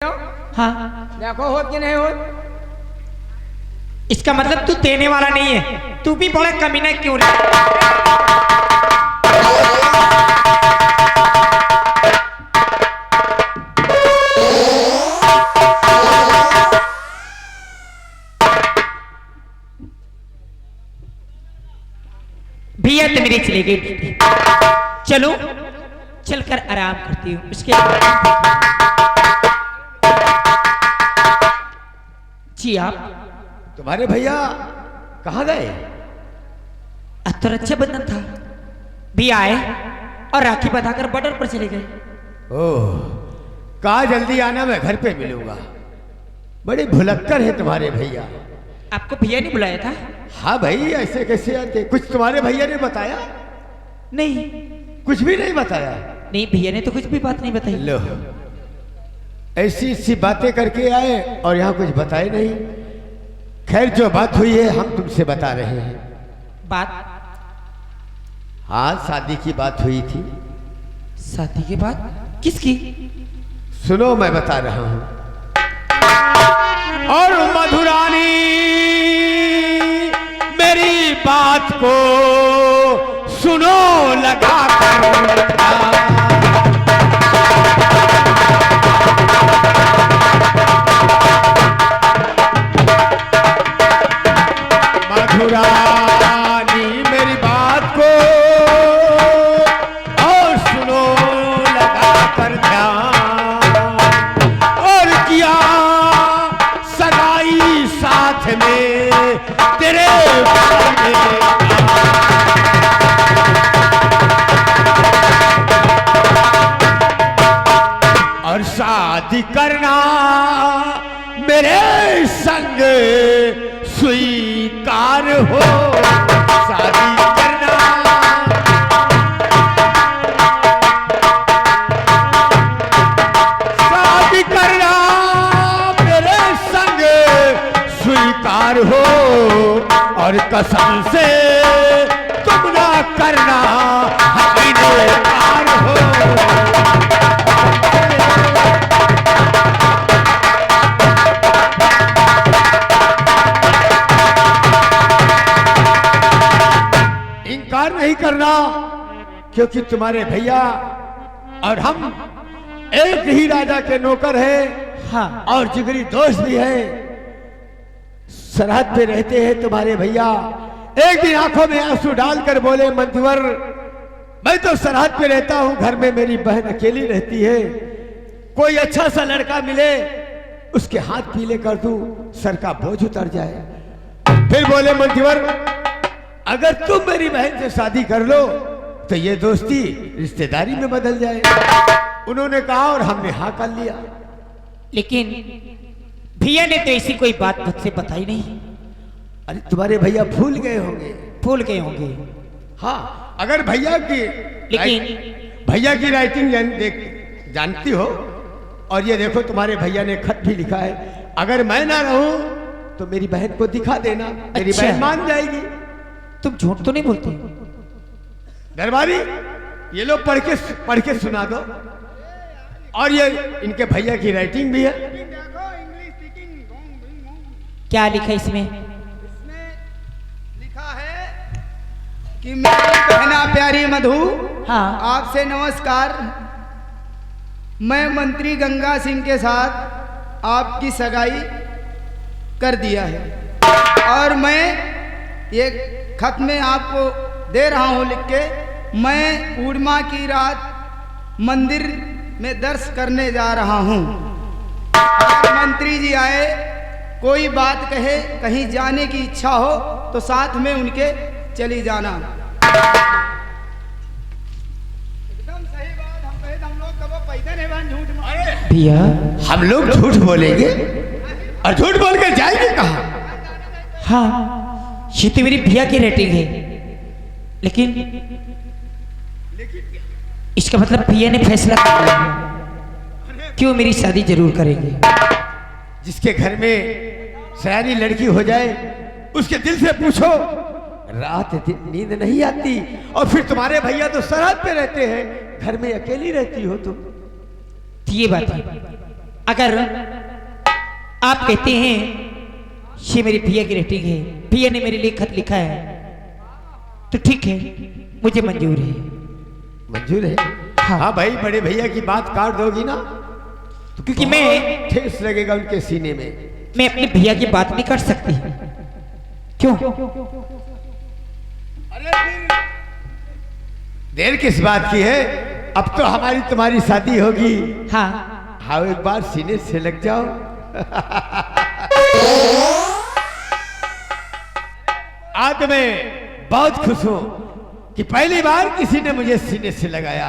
हाँ देखो हो कि नहीं हो। इसका मतलब तू देने वाला नहीं है, तू भी बड़ा कमीना क्यों रे? भैया तो मेरी चली गई, चलो चलकर आराम करती हूँ। उसके जी आप तुम्हारे भैया कहाँ गए? आज तो रक्षाबंधन था, भी आए और राखी बंधाकर बॉर्डर पर चले गए। ओह, कहा जल्दी आना, मैं घर पे मिलूंगा। बड़े भुलक्कर है तुम्हारे भैया। आपको भैया नहीं बुलाया था? हाँ भाई, ऐसे कैसे आते? कुछ तुम्हारे भैया ने बताया? नहीं, कुछ भी नहीं बताया? नहीं भैया ने तो कुछ भी बात नहीं बताई। लो, ऐसी ऐसी बातें करके आए और यहाँ कुछ बताए नहीं। खैर, जो बात हुई है हम तुमसे बता रहे हैं। बात? हाँ, शादी की बात हुई थी। शादी के बाद? किसकी? सुनो, मैं बता रहा हूं। और मधुरानी मेरी बात को सुनो लगा कर। मधुरानी मेरी बात को और सुनो लगा कर ध्यान। और किया सगाई साथ में तेरे और शादी करना मेरे संग स्वीकार हो। शादी करना शादी करना मेरे संग स्वीकार हो। और कसम से तुम ना करना इनकार हो। इनकार नहीं करना, क्योंकि तुम्हारे भैया और हम एक ही राजा के नौकर हैं। हाँ। और जिगरी दोस्त भी हैं। सरहद पे रहते हैं तुम्हारे भैया। एक दिन आंखों में आंसू डालकर बोले, मंतवर मैं तो सरहद पे रहता हूं, घर में मेरी बहन अकेली रहती है। कोई अच्छा सा लड़का मिले, उसके हाथ पीले कर दूं, सर का बोझ उतर जाए। फिर बोले, मंतवर अगर तुम मेरी बहन से शादी कर लो तो ये दोस्ती रिश्तेदारी में बदल जाए। उन्होंने कहा और हमने हाँ कर लिया। लेकिन भैया ने तो ऐसी कोई बात मुझसे बताई नहीं। अरे तुम्हारे भैया भूल गए होंगे। भूल गए होंगे? हाँ, अगर भैया की भैया की राइटिंग जानती हो, और ये देखो तुम्हारे भैया ने खत भी लिखा है, अगर मैं ना रहूं तो मेरी बहन को दिखा देना। मेरी अच्छा। बहन मान जाएगी। तुम झूठ तो नहीं बोलते? दरबारी, ये लो पढ़ के सुना दो। और ये इनके भैया की राइटिंग भी है। क्या लिखा इसमें? लिखा है कि मेरी बहना प्यारी मधु, हाँ। आपसे नमस्कार। मैं मंत्री गंगा सिंह के साथ आपकी सगाई कर दिया है और मैं ये खत में आपको दे रहा हूँ लिख के। मैं पूर्णिमा की रात मंदिर में दर्शन करने जा रहा हूँ। मंत्री जी आए, कोई बात कहे, कहीं जाने की इच्छा हो तो साथ में उनके चली जाना। एकदम सही बात हम कहे, हम लोग कब पैदा नहीं बन झूठ में। भैया हम लोग झूठ बोलेंगे और झूठ बोल के जाएंगे कहाँ? हाँ, ये तो मेरी भैया की रेटिंग है, लेकिन इसका मतलब भैया ने फैसला कर लिया क्यों मेरी शादी जरूर करेंगे। जिसके घर में सयानी लड़की हो जाए उसके दिल से पूछो, रात दिन नींद नहीं आती। और फिर तुम्हारे भैया तो सरहद पे रहते हैं, घर में अकेली रहती हो तुम। ये बात है, अगर आप कहते हैं ये मेरी भैया की रेटिंग है, भैया ने मेरे लिए खत लिखा है, तो ठीक है, मुझे मंजूर है। मंजूर है? हाँ भाई, बड़े भैया की बात काट दोगी ना तो क्योंकि मैं ठेस लगेगा उनके सीने में। मैं अपने भैया की बात नहीं कर सकती। क्यों? अरे फिर देर किस बात की है? अब तो हमारी तुम्हारी शादी होगी। हाँ हाँ, एक बार सीने से लग जाओ। आज मैं बहुत खुश हूं कि पहली बार किसी ने मुझे सीने से लगाया।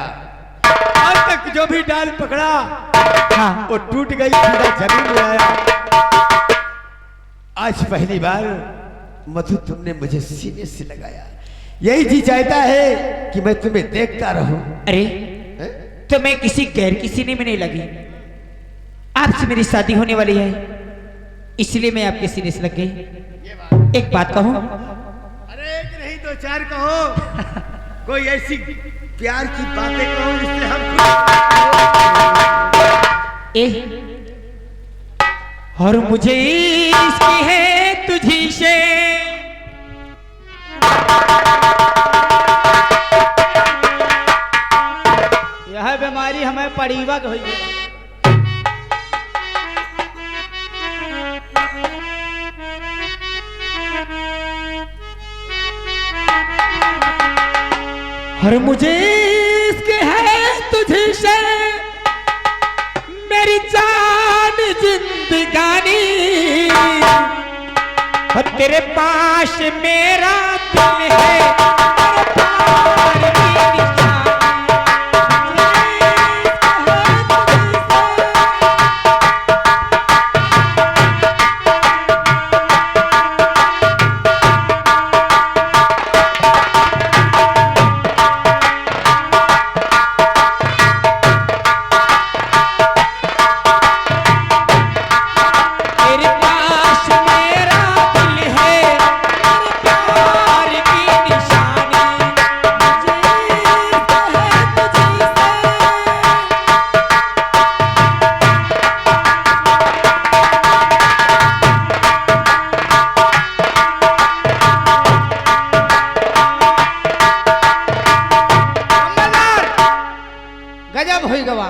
आज तक जो भी डाल पकड़ा हाँ वो टूट गई, सीधा जमीन में आया। आज पहली बार मधु तुमने मुझे सीने से लगाया। यही जी चाहता है कि मैं तुम्हें देखता रहूं। अरे हैं? तो मैं किसी गैर की सीने में नहीं लगी, आपसे मेरी शादी होने वाली है, इसलिए मैं आपके सीने से लग गई। एक बात कहूं? अरे एक नहीं दो चार कहो। कोई ऐसी प्यार की बातें कहो जिससे हम और मुझे इसकी है तुझी से यह बीमारी हमें पड़ीवक हुई है। और मुझे इसके है तुझे से मेरी जान जिंदगानी, और तेरे पास मेरा दिल है, तेरे प्यार की निशानी। गजब हुई गवा।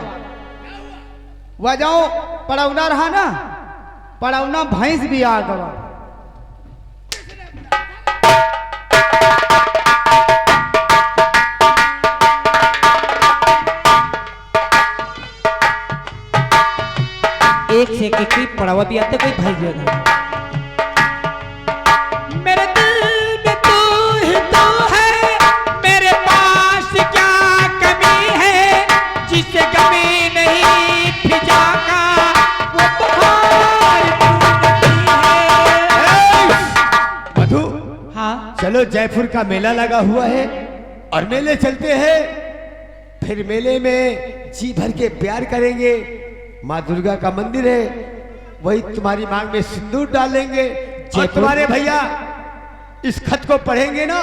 वजाओ पड़ौना रहा ना, पड़ौना भैंस भी आ गवा। एक से एक कोई पड़ावा भी आता, कोई भाई भी आता। मेरे दिल में तू ही तू है, मेरे पास क्या कमी है, जिसे कमी नहीं फिजा का वो बहार है। मधु, हाँ चलो जयपुर का मेला लगा हुआ है और मेले चलते हैं। फिर मेले में जी भर के प्यार करेंगे। माँ दुर्गा का मंदिर है, वही तुम्हारी मांग में सिंदूर डालेंगे। और तुम्हारे भैया इस खत को पढ़ेंगे ना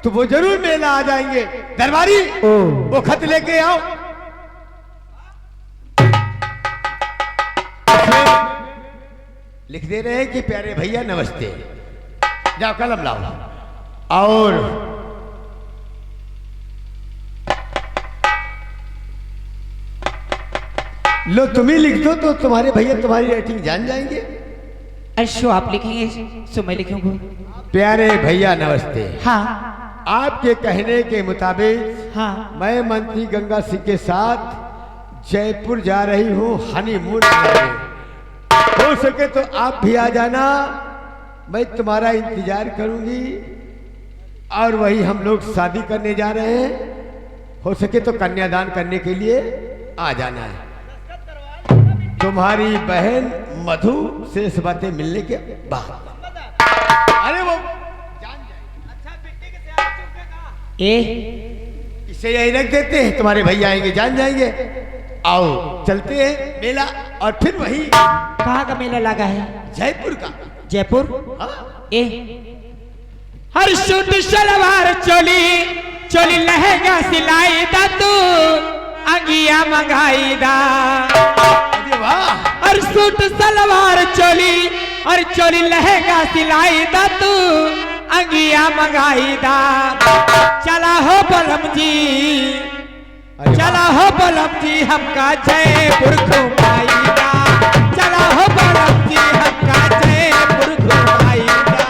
तो वो जरूर मेला आ जाएंगे। दरबारी, वो खत लेके आओ। लिख दे रहे हैं कि प्यारे भैया नमस्ते। जाओ कलम लाओ। और लो तुम ही लिख दो तो तुम्हारे भैया तुम्हारी रेटिंग जान जाएंगे। अशो आप लिखेंगे सो मैं लिखूंगा। प्यारे भैया नमस्ते। हाँ आपके कहने के मुताबिक हाँ मैं मंत्री गंगा सिंह के साथ जयपुर जा रही हूँ हनीमून करने। हो सके तो आप भी आ जाना, मैं तुम्हारा इंतजार करूंगी। और वही हम लोग शादी करने जा रहे हैं। हो सके तो कन्यादान करने के लिए आ जाना है। तुम्हारी बहन मधु से इस बातें मिलने के बाद। अरे वो ए इसे यही रख देते हैं, तुम्हारे भैया आएंगे जान जाएंगे। आओ चलते हैं मेला। और फिर वही कहाँ का मेला लगा है? जयपुर का। जयपुर। हाँ? ए हर सूट सलवार चोली चोली लहंगा सिलाई दा तू अंगिया मंगाई दा। अरे वाह। और सूट सलवार चोली और चोली लहंगा सिलाई दा तू अंगिया मंगाई दा। चला हो बलम जी, चला हो बलम जी हमका जयपुर घुमाई दा। चला हो बलम जी हमका जयपुर घुमाई दा।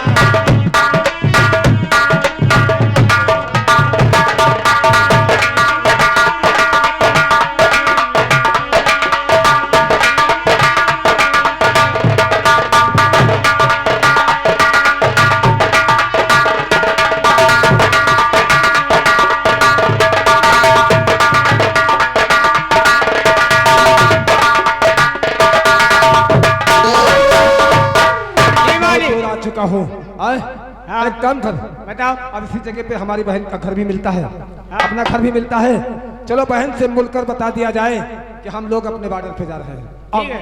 चुका हूँ। हाँ। एक काम कर, बताओ। अब इसी जगह पे हमारी बहन का घर भी मिलता है, अपना घर भी मिलता है। चलो बहन से मिलकर बता दिया जाए कि हम लोग अपने बॉर्डर पे जा रहे हैं। ठीक है।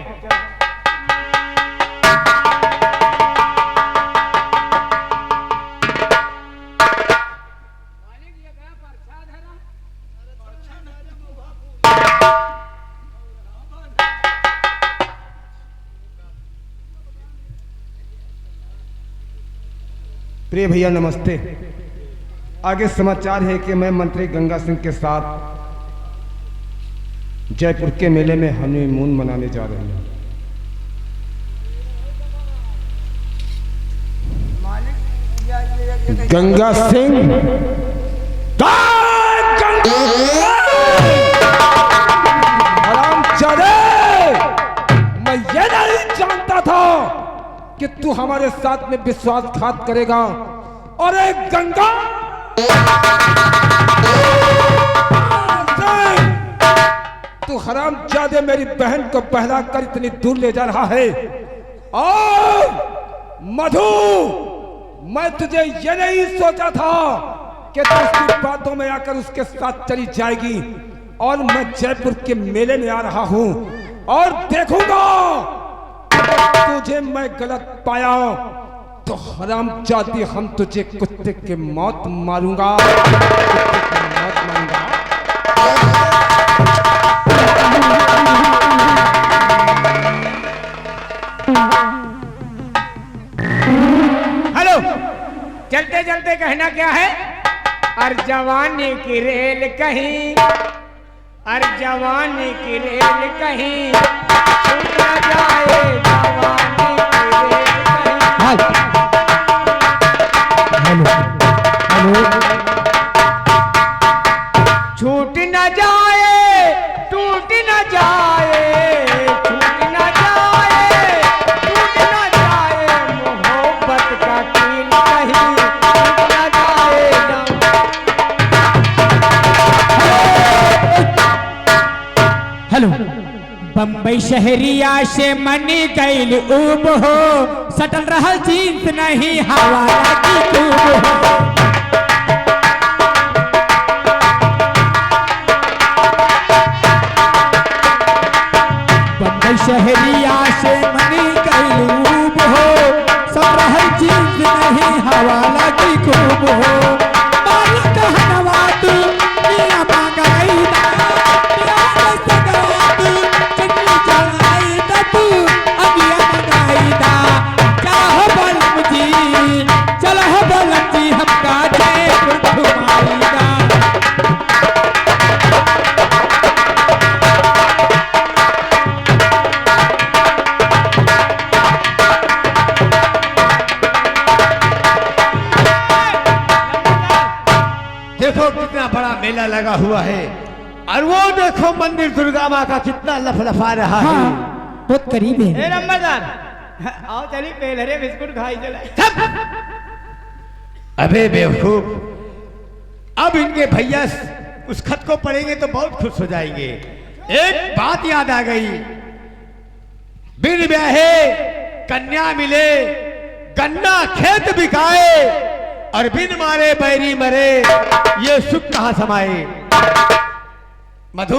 प्रिय भैया नमस्ते। आगे समाचार है कि मैं मंत्री गंगा सिंह के साथ जयपुर के मेले में हनीमून मनाने जा रहे हैं। गंगा सिंह हरामजादे, मैं ये नहीं जानता था कि तू हमारे साथ में विश्वासघात करेगा। अरे गंगा, तू हरामजादे मेरी बहन को बहला कर इतनी दूर ले जा रहा है। और मधु, मैं तुझे ये नहीं सोचा था कि तू उसकी बातों में आकर उसके साथ चली जाएगी। और मैं जयपुर के मेले में आ रहा हूं और देखूंगा तुझे मैं गलत पाया तो हरामजादी हम तुझे कुत्ते के मौत मारूंगा, कुत्ते की मौत मारूंगा। हेलो, चलते चलते कहना क्या है? और जवानी की रेल कहीं, और जवानी की रेल कहीं छूट न जाए, जवानी की रेल कहीं। छूट न जाए, टूट न जाए, छूट न जाए, टूट न जाए, मोहब्बत का कील कहीं छूट न जाए। हेलो, बम्बई शहरिया से मनी गैल ऊब हो, सटल रहा जींस नहीं हवा की खूब हो। बम्बई शहरिया से मनी गैल ऊब हो, सब रहा जींस नहीं हवा की खूब हो। मालिक हनवा तू मियां मंगाई दा, प्यार से गवा तू चटनी चलाई दा, तू अगिया मंगाई दा। चाहो बलम जी, चलो हो बलम जी हमका जयपुर घुमाई दा। देखो कितना बड़ा मेला लगा हुआ है, और वो देखो मंदिर दुर्गा माँ का कितना लफलफा रहा है। बहुत करीब है। ए नंबरदार, आओ चली पेलहरे बिस्कुट खाई चले। अबे बेवकूफ, अब इनके भैया उस खत को पढ़ेंगे तो बहुत खुश हो जाएंगे। एक बात याद आ गई, बिन ब्याहे कन्या मिले, गन्ना खेत बिकाए, और बिन मारे बैरी मरे, ये सुख कहां समाए। मधु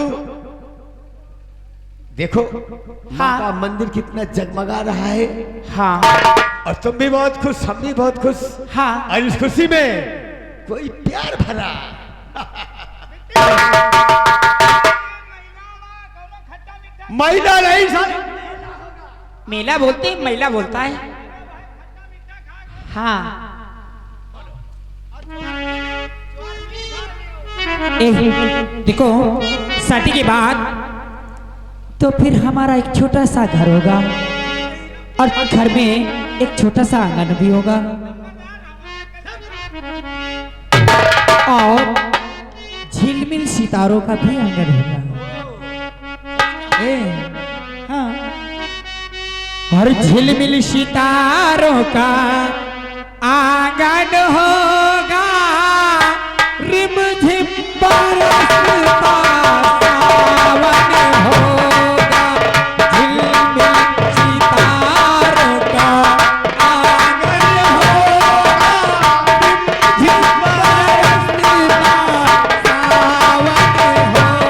देखो, माँ का मंदिर कितना जगमगा रहा है। हाँ और तुम भी बहुत खुश, हम भी बहुत खुश। हाँ। और इस खुशी में कोई प्यार भरा। महिला नहीं सर, मेला बोलते महिला बोलता है। हाँ देखो, शादी के बाद तो फिर हमारा एक छोटा सा घर होगा और घर में एक छोटा सा आंगन भी होगा और झिलमिल सितारों का भी आंगन होगा। हाँ, और झिलमिल सितारों का आंगन होगा, रिम झिम बरसता सावन होगा, झिलमिल सितारों का आंगन होगा, रिम झिम बरसता सावन होगा।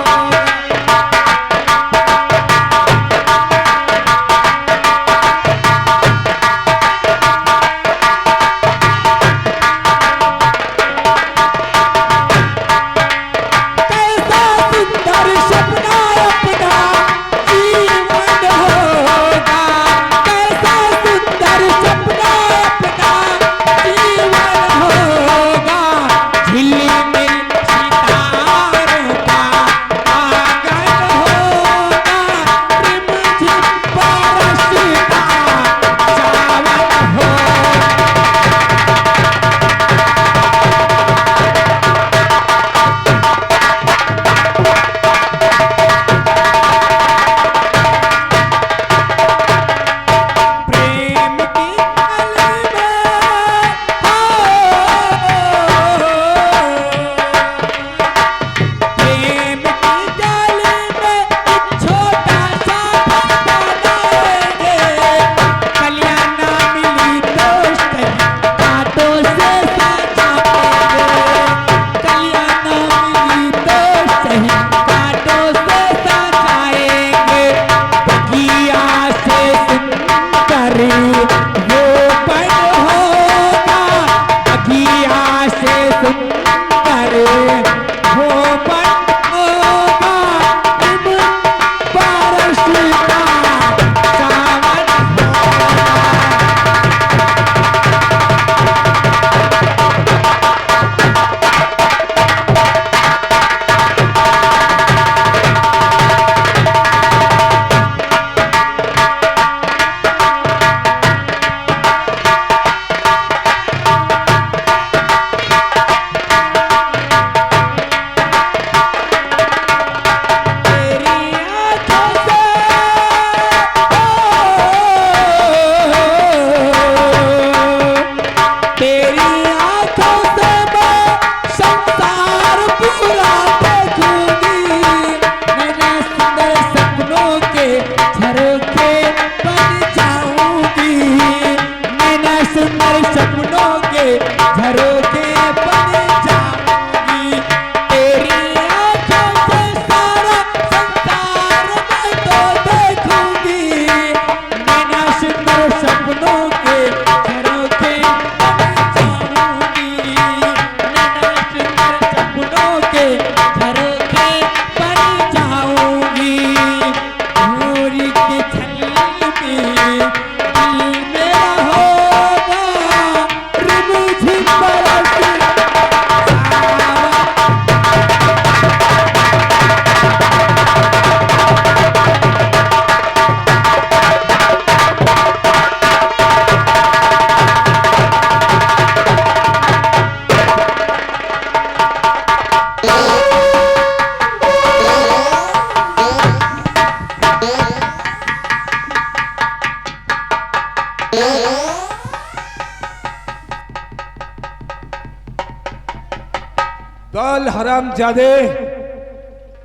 कल हरामजादे,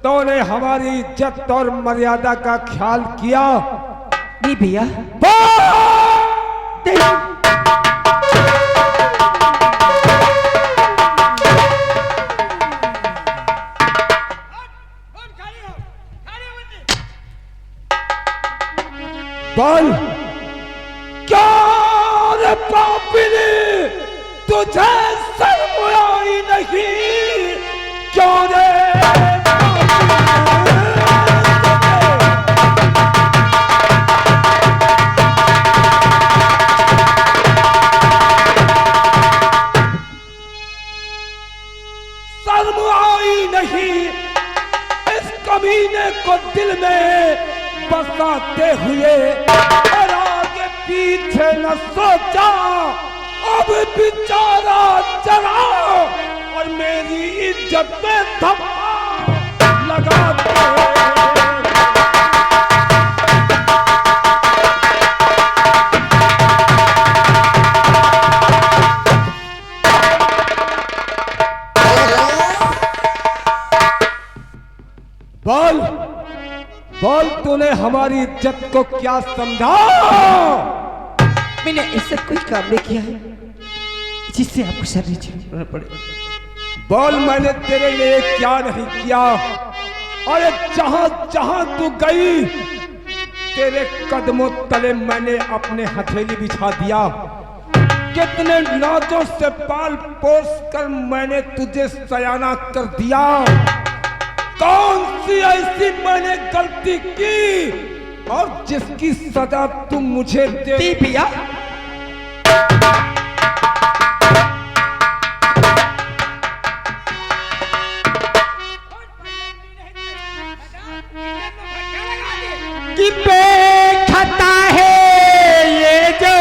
तूने हमारी इज्जत और मर्यादा का ख्याल किया? नहीं भैया। बोल, क्या रे पापिनी, तुझे शर्म आई नहीं? क्यों रे पीछे न सोचा, अब बेचारा चला और मेरी इज्जत में धब्बा लगा दे। बोल बोल, तूने हमारी इज्जत को क्या समझा? मैंने ऐसा कोई काम नहीं किया है जिससे आपको शर्म झेलना पड़े। बोल, मैंने तेरे लिए क्या नहीं किया? अरे जहां जहां तू गई तेरे कदमों तले मैंने अपने हथेली बिछा दिया। कितने नाजों से पाल पोस कर मैंने तुझे सयाना कर दिया। कौन सी ऐसी मैंने गलती की और जिसकी सजा तुम मुझे दे भैया? कि बेखता है ये जो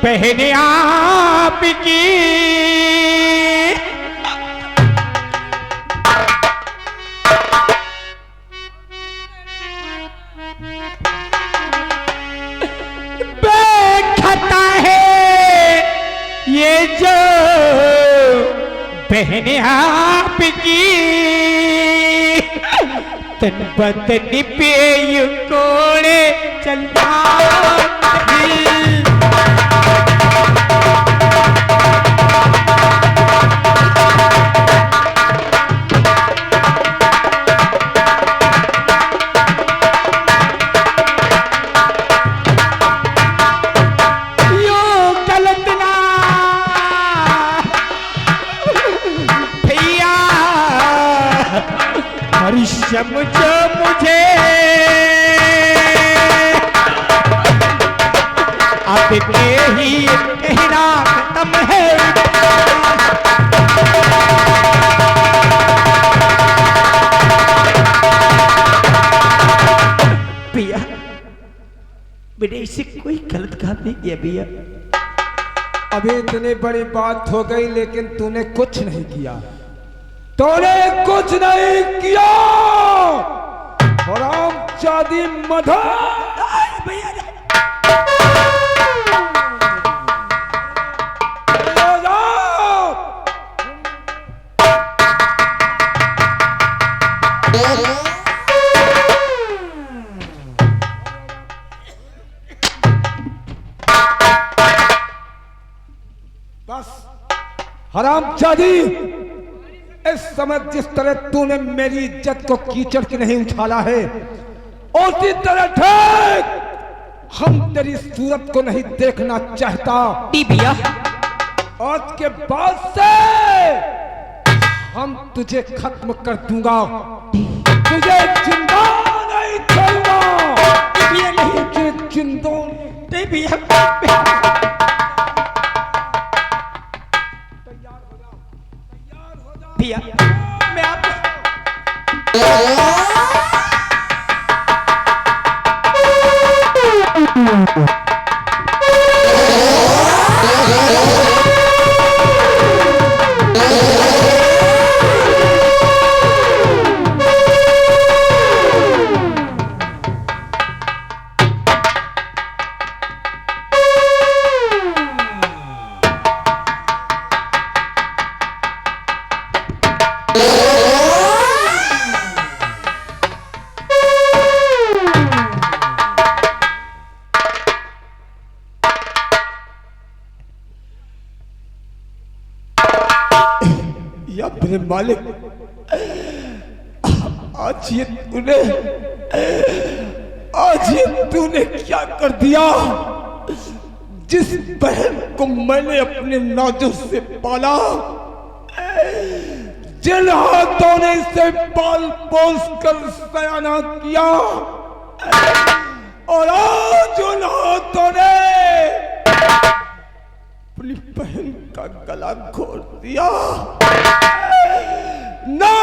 बहन आपकी, बेखता है ये जो बहन आपकी, तन बदन पे यू कोड़े चलता समझो मुझे, अब के ही कहना खत्म है। भैया मैंने इसे कोई गलत काम नहीं किया भैया। अभी इतनी बड़ी बात हो गई लेकिन तूने कुछ नहीं किया, तूने कुछ नहीं किया। हरामजादी मधर भैया बस हरामजादी, इस समय जिस तरह तूने मेरी इज्जत को कीचड़ की नहीं उछाला है, उसी तरह ठीक हम तेरी सूरत को नहीं देखना चाहता। भैया आज के बाद से हम तुझे खत्म कर दूंगा, तुझे जिंदा नहीं छोड़ूंगा। भैया नहीं, तुझे जिंदा नहीं भैया। भैया मैं आप या अपने मालिक, आज ये तूने क्या कर दिया? जिस बहन को मैंने अपने नाजों से पाला, जिन हाथों ने इसे पाल पोस कर सयाना किया, और आज उन हाथों ने अपनी बहन का गला घोट दिया। ना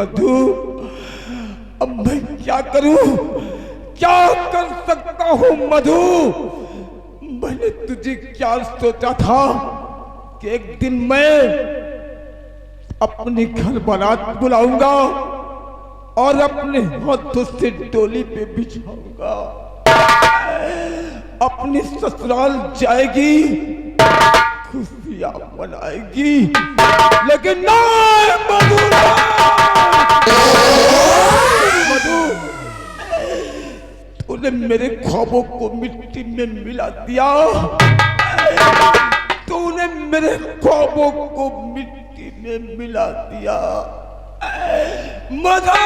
मधु, अब मैं क्या करूं, क्या कर सकता हूं मधु? मैंने तुझे क्या सोचा था कि एक दिन मैं अपने घर बारात बुलाऊंगा और अपने हाथों से डोली पे बिछाऊंगा, अपनी ससुराल जाएगी, खुशियां मनाएगी। लेकिन नहीं मधु, मधु, तूने मेरे ख्वाबों को मिट्टी में मिला दिया, तूने मेरे ख्वाबों को मिट्टी में मिला दिया मधु।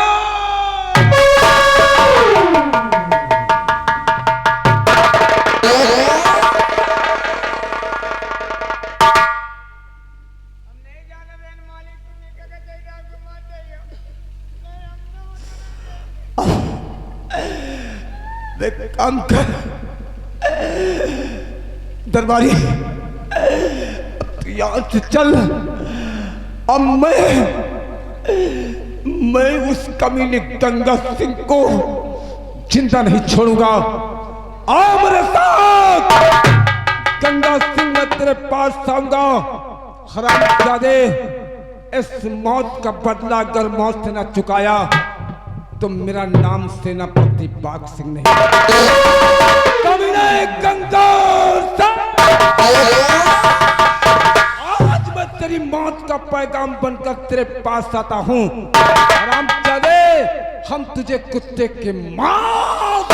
काम कर दरबारी, यहाँ से चल। अब मैं उस कमीने गंगा सिंह को जिंदा नहीं छोड़ूंगा। आओ मेरे साथ, गंगा सिंह मैं तेरे पास आऊंगा। हरामजादे, इस मौत का बदला अगर मौत से न चुकाया तो मेरा नाम सेनापति बाग सिंह नहीं, कमीने गंगा सिंह। आज मैं तेरी मौत का पैगाम बनकर तेरे पास आता हूं। हरामजादे, हम तुझे कुत्ते के मांस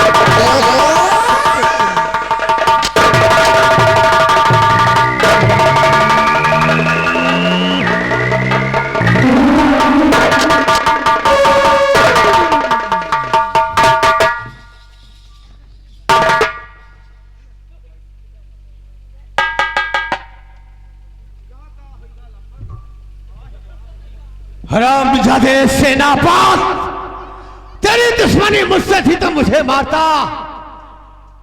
हरामजादे सेनापत, तेरी दुश्मनी मुझसे थी तो मुझे मारता।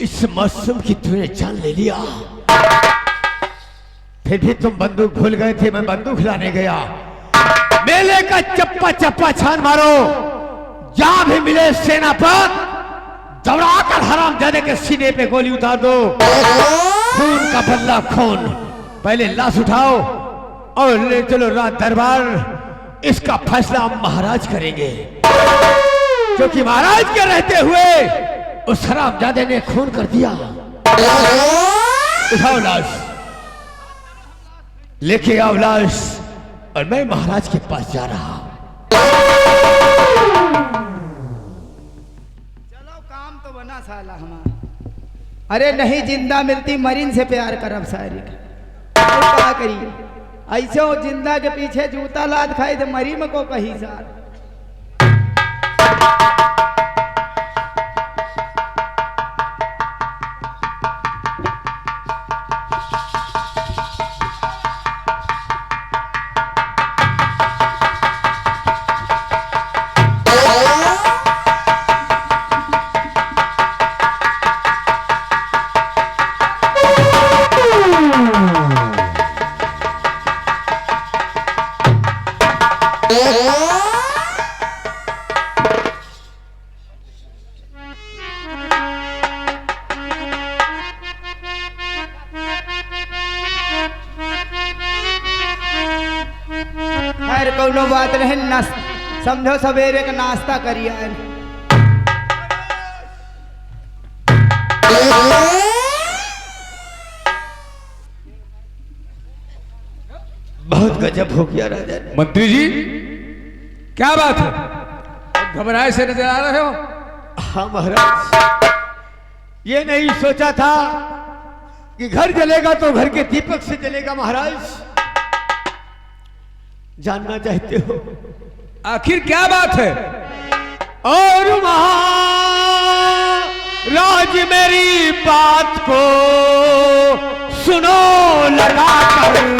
इस मासूम की तूने जान ले लिया, फिर भी तुम बंदूक भूल गए थे। मैं बंदूक लाने गया, मेले का चप्पा चप्पा छान मारो, जहां भी मिले सेनापत दौड़ाकर हरामजादे के सीने पे गोली उतार दो। खून का बदला खून। पहले लाश उठाओ और ले चलो रात दरबार। इसका फैसला हम महाराज करेंगे, क्योंकि महाराज के रहते हुए उस हरामजादे ने खून कर दिया। उठाओ लाश, लेके आओ लाश, और मैं महाराज के पास जा रहा हूं। चलो, काम तो बना साला हमारा। अरे नहीं, जिंदा मिलती मरीन से प्यार करब सारी। क्या करिए, ऐसे हो जिंदा के पीछे जूता लाद खाए तो मरी में को कही सार। खैर कोनो बात नहीं, समझो सवेरे का नाश्ता करिए। बहुत गजब हो गया राजा। मंत्री जी, क्या बात है, घबराए से नजर आ रहे हो? हाँ महाराज, ये नहीं सोचा था कि घर जलेगा तो घर के दीपक से जलेगा। महाराज, जानना चाहते हो आखिर क्या बात है? और महाराज मेरी बात को सुनो लगा कर।